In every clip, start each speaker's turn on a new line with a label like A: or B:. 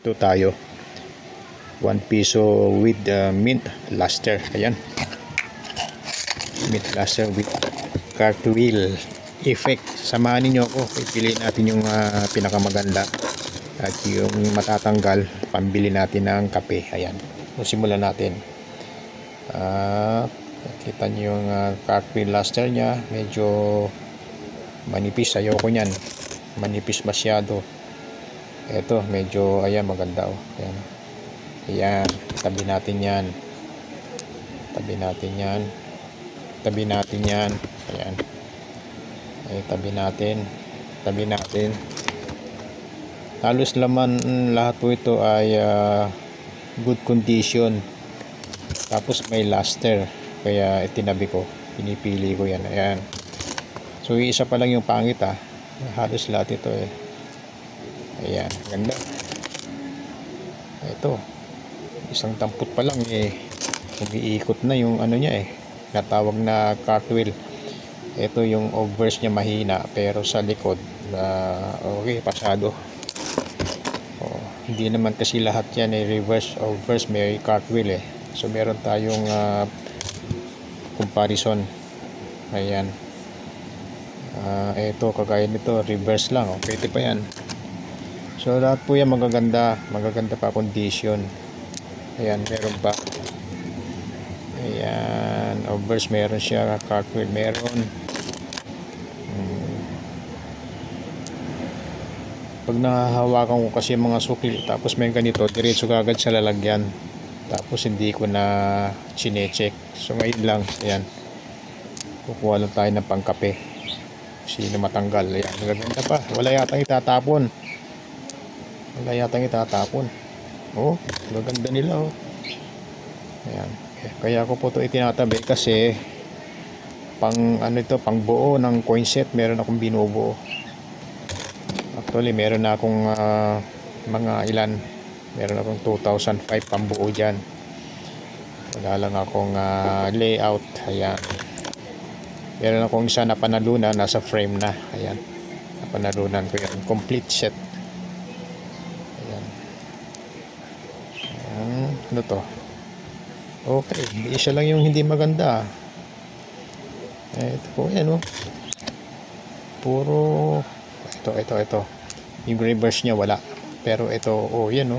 A: ito tayo 1 piso with mint luster. Ayan, mint luster with cartwheel effect. Samahan niyo ako, pipiliin natin yung pinakamaganda at yung matatanggal, pambili natin ng kape. Ayan, simulan natin. Kita niyo yung cartwheel luster nya, medyo manipis. Ayoko nyan, manipis masyado. Ito medyo, ayan, maganda. Ayan, ayan, tabi natin yan, tabi natin yan, tabi natin yan. Ayan, ay, tabi natin, tabi natin. Halos laman lahat po ito ay good condition, tapos may luster, kaya itinabi ko, pinipili ko yan. Ayan, so isa pa lang yung pangit, halos lahat ito ayan, ganda. Ito, isang tampot pa lang umiikot na yung ano niya natawag na cartwheel. Ito yung obverse niya mahina, pero sa likod okay, pasado. Hindi naman kasi lahat yan reverse, obverse, may cartwheel so meron tayong comparison. Ayan, ito kagaya nito reverse lang, pwede pa yan. So lahat po yan magaganda, magaganda pa condition. Ayan, meron pa. Ayan, obverse meron siya, cartwheel meron. Pag nahahawakan ko kasi mga sukli, tapos may ganito, diretso kagad sa lalagyan, tapos hindi ko na chinecheck. So ngayon lang, ayan, kukuha lang tayo ng pangkape. Sino matanggal. Ayan, magaganda pa, wala yatang itatapon, wala yatang itatapon. Maganda nila. Ayan, kaya ko po ito itinatabi kasi pang ano ito, pang buo ng coin set, meron akong binubuo. Actually meron na akong mga ilan, meron akong 2005 pambuo dyan. Wala lang akong layout. Ayan, meron akong isa na panalunan, nasa frame na. Ayan, napanalunan ko yan, complete set. Ayan, ano to, okay, isa lang yung hindi maganda. Ito po yan, puro ito yung reverse nya wala, pero ito yan,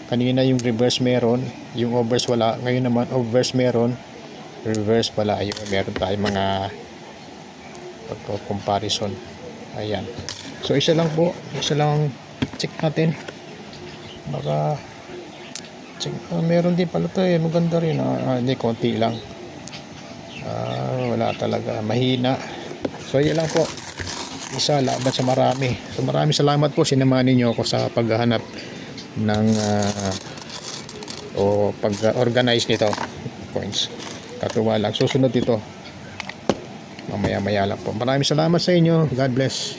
A: kanina yung reverse meron, yung obverse wala. Ngayon naman obverse meron, reverse wala. Ayun, meron tayong mga pagko-comparison. Ayan, so isa lang po, isa lang. Check natin, baka check. Meron din pala ito maganda rin. Hindi, konti lang. Wala talaga, mahina. So yan lang po, isa laban sa marami. So maraming salamat po, sinamahan niyo ako sa paghahanap ng pag-organize nito coins. Katuwa lang, susunod ito mamaya-maya lang po. Maraming salamat sa inyo, God bless.